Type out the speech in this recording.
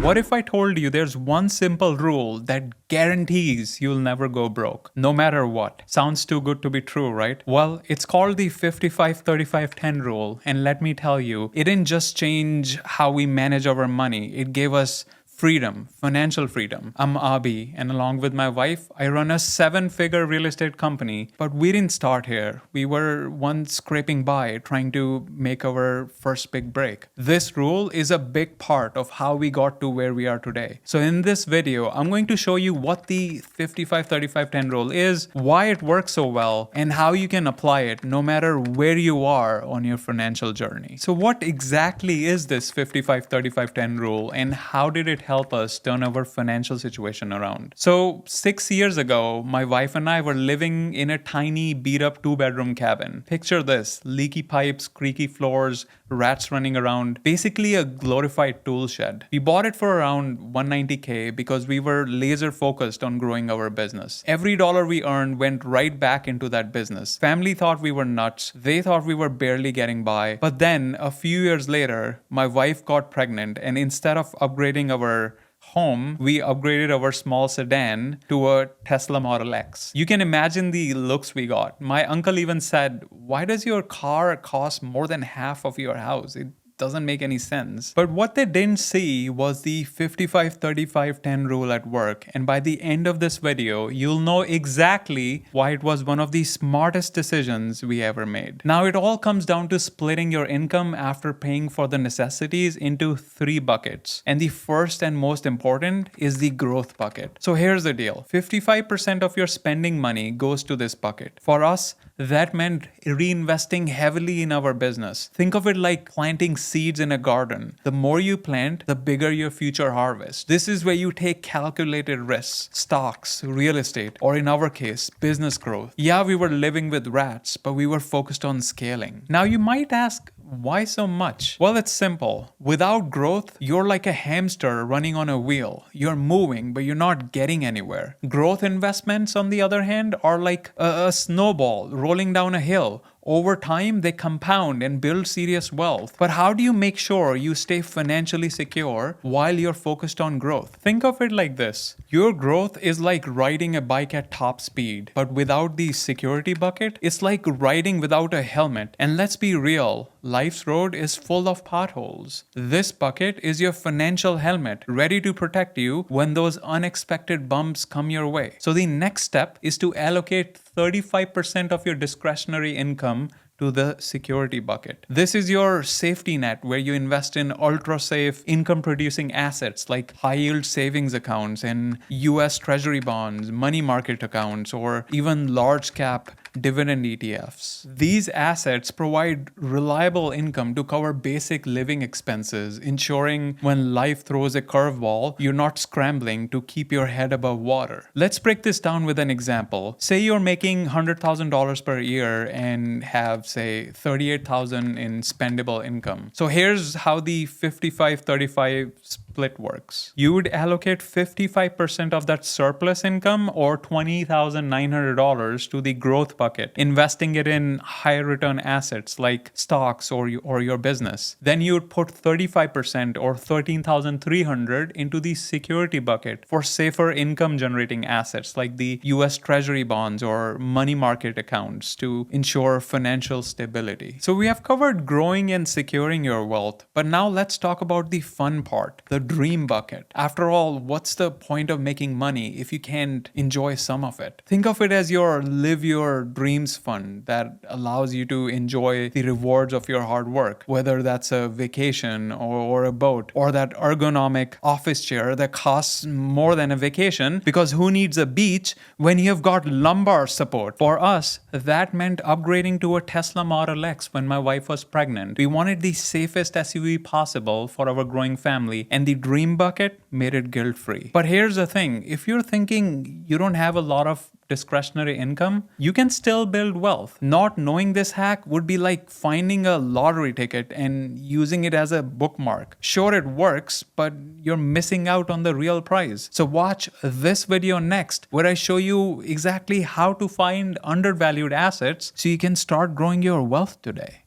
What if I told you there's one simple rule that guarantees you'll never go broke, no matter what? Sounds too good to be true, right? Well, it's called the 55-35-10 rule, and let me tell you, it didn't just change how we manage our money, it gave us freedom, financial freedom. I'm Abi, and along with my wife, I run a 7-figure real estate company. But we didn't start here. We were once scraping by, trying to make our first big break. This rule is a big part of how we got to where we are today. So in this video, I'm going to show you what the 55-35-10 rule is, why it works so well, and how you can apply it no matter where you are on your financial journey. So what exactly is this 55-35-10 rule, and how did it help us turn our financial situation around? So 6 years ago, my wife and I were living in a tiny beat up 2-bedroom cabin. Picture this: leaky pipes, creaky floors, rats running around, basically a glorified tool shed. We bought it for around $190K because we were laser focused on growing our business. Every dollar we earned went right back into that business. Family thought we were nuts. They thought we were barely getting by. But then a few years later, my wife got pregnant, and instead of upgrading our home, we upgraded our small sedan to a Tesla Model X. You can imagine the looks we got. My uncle even said, "Why does your car cost more than half of your house? It doesn't make any sense." But what they didn't see was the 55-35-10 rule at work. And by the end of this video, you'll know exactly why it was one of the smartest decisions we ever made. Now, it all comes down to splitting your income after paying for the necessities into 3 buckets. And the first and most important is the growth bucket. So here's the deal. 55% of your spending money goes to this bucket. For us, that meant reinvesting heavily in our business. Think of it like planting seeds in a garden. The more you plant, the bigger your future harvest. This is where you take calculated risks, stocks, real estate, or in our case, business growth. Yeah, we were living with rats, but we were focused on scaling. Now you might ask, why so much? Well, it's simple. Without growth, you're like a hamster running on a wheel. You're moving, but you're not getting anywhere. Growth investments, on the other hand, are like a snowball rolling down a hill. Over time, they compound and build serious wealth. But how do you make sure you stay financially secure while you're focused on growth? Think of it like this. Your growth is like riding a bike at top speed, but without the security bucket, it's like riding without a helmet. And let's be real, life's road is full of potholes. This bucket is your financial helmet, ready to protect you when those unexpected bumps come your way. So the next step is to allocate 35% of your discretionary income to the security bucket. This is your safety net where you invest in ultra-safe income-producing assets like high-yield savings accounts and US Treasury bonds, money market accounts, or even large-cap dividend ETFs. These assets provide reliable income to cover basic living expenses, ensuring when life throws a curveball, you're not scrambling to keep your head above water. Let's break this down with an example. Say you're making $100,000 per year and have, say, $38,000 in spendable income. So here's how the 55-35 split works. You would allocate 55% of that surplus income, or $20,900, to the growth bucket, investing it in higher return assets like stocks or your business. Then you would put 35%, or $13,300, into the security bucket for safer income generating assets like the US Treasury bonds or money market accounts to ensure financial stability. So we have covered growing and securing your wealth, but now let's talk about the fun part, the dream bucket. After all, what's the point of making money if you can't enjoy some of it? Think of it as your live your dreams fund that allows you to enjoy the rewards of your hard work, whether that's a vacation or a boat, or that ergonomic office chair that costs more than a vacation, because who needs a beach when you have got lumbar support? For us, that meant upgrading to a Tesla Model X when my wife was pregnant. We wanted the safest SUV possible for our growing family, and the dream bucket made it guilt-free. But here's the thing, if you're thinking you don't have a lot of discretionary income, you can still build wealth. Not knowing this hack would be like finding a lottery ticket and using it as a bookmark. Sure, it works, but you're missing out on the real prize. So watch this video next, where I show you exactly how to find undervalued assets so you can start growing your wealth today.